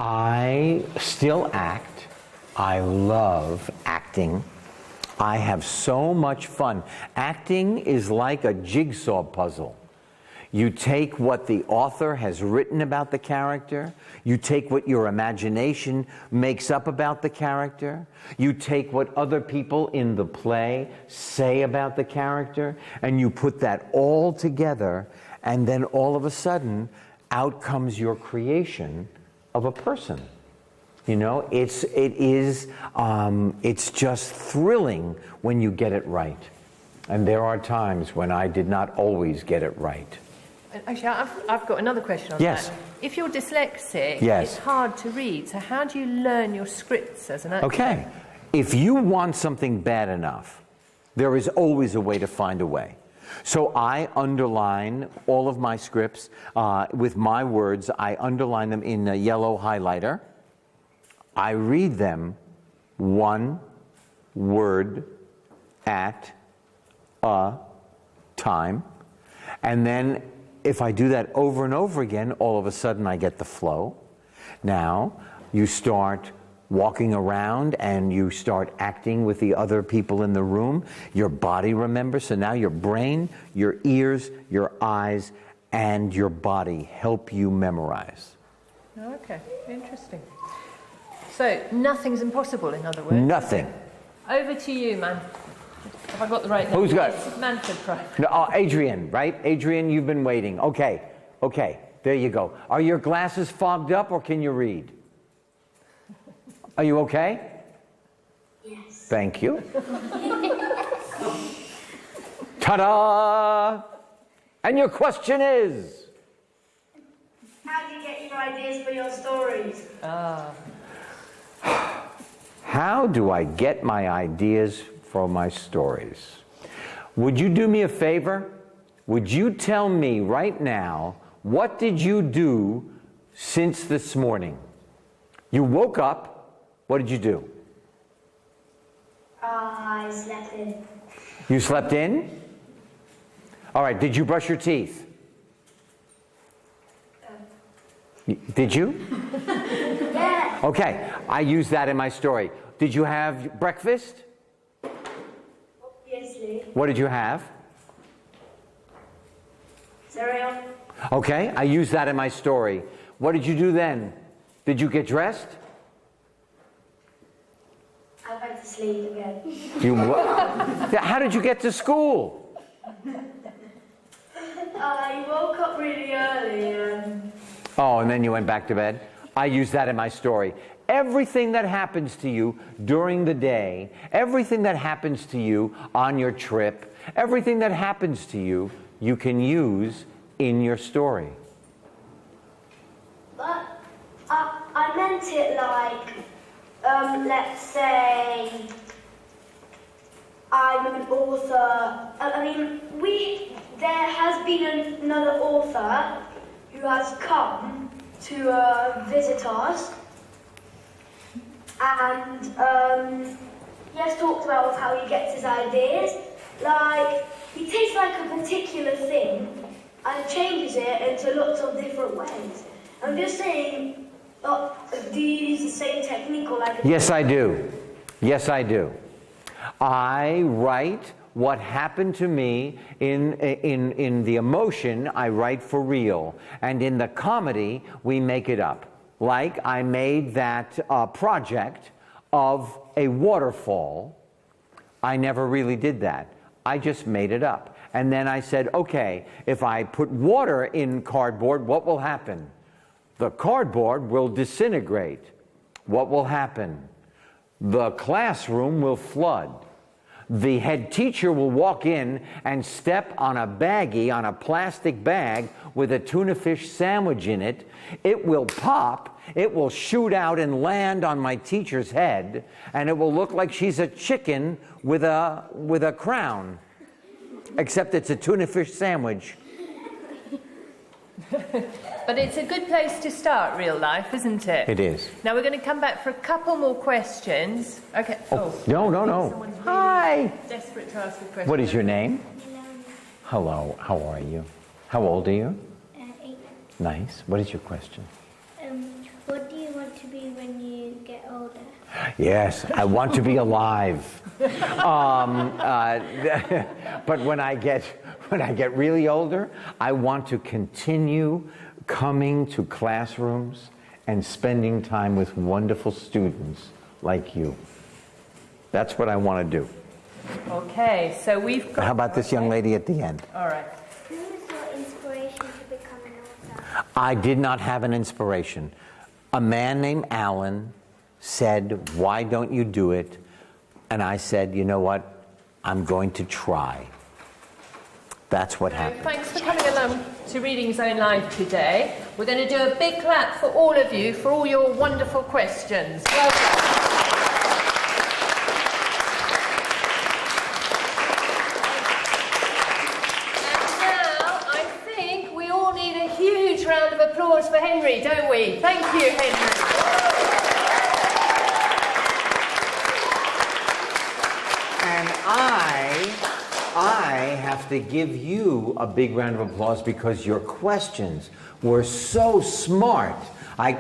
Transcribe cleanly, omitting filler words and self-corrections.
I still act. I love acting. I have so much fun. Acting is like a jigsaw puzzle. You take what the author has written about the character, you take what your imagination makes up about the character, you take what other people in the play say about the character, and you put that all together, and then all of a sudden, out comes your creation of a person. You know, it's just thrilling when you get it right. And there are times when I did not always get it right. Actually, I've got another question on that. If you're dyslexic, it's hard to read. So how do you learn your scripts as an actor? Okay. If you want something bad enough, there is always a way to find a way. So I underline all of my scripts with my words. I underline them in a yellow highlighter. I read them one word at a time. And then if I do that over and over again, all of a sudden I get the flow. Now you start walking around and you start acting with the other people in the room. Your body remembers, so now your brain, your ears, your eyes, and your body help you memorize. Okay, interesting. So nothing's impossible, in other words. Nothing. Over to you, man. Have I got the right name? Who's got it? It's Manfred Price. No, Adrian, right? Adrian, you've been waiting. Okay, there you go. Are your glasses fogged up or can you read? Are you okay? Yes. Thank you. Ta-da! And your question is? How do you get your ideas for your stories? How do I get my ideas for my stories? Would you do me a favor? Would you tell me right now, what did you do since this morning? You woke up, what did you do? I slept in. You slept in? All right, did you brush your teeth? Did you? Yeah. Okay, I use that in my story. Did you have breakfast? Obviously. What did you have? Cereal. Okay, I use that in my story. What did you do then? Did you get dressed? I went to sleep again. How did you get to school? I woke up really early and... Oh, and then you went back to bed? I use that in my story. Everything that happens to you during the day, everything that happens to you on your trip, everything that happens to you, you can use in your story. But I meant it like, let's say, I'm an author. There has been another author who has come to visit us, and he has talked about how he gets his ideas. Like, he takes like a particular thing and changes it into lots of different ways. I'm just saying, do you use the same technique or like? Yes, I do. Yes, I do. I write what happened to me in the emotion. I write for real, and in the comedy we make it up. Like I made that project of a waterfall. I never really did that. I just made it up. And then I said, okay, if I put water in cardboard, what will happen? The cardboard will disintegrate. What will happen? The classroom will flood. The head teacher will walk in and step on a baggie, on a plastic bag with a tuna fish sandwich in it. It will pop, it will shoot out and land on my teacher's head, and it will look like she's a chicken with a crown, except it's a tuna fish sandwich. But it's a good place to start real life, isn't it? It is. Now we're going to come back for a couple more questions. Okay. No. Someone's really Hi. desperate to ask a question. What is your name? Hello. How are you? How old are you? 8. Nice. What is your question? What do you want to be when you get older? Yes, I want to be alive. But when I get really older, I want to continue coming to classrooms and spending time with wonderful students like you. That's what I want to do. Okay, so we've got... How about this young lady at the end? All right. Who was your inspiration to become an author? I did not have an inspiration. A man named Alan said, "Why don't you do it?" And I said, "You know what? I'm going to try." That's what happened. Thanks for coming along to Reading Zone Live today. We're going to do a big clap for all of you for all your wonderful questions. Well done. Round of applause for Henry, don't we? Thank you, Henry. And I have to give you a big round of applause because your questions were so smart. I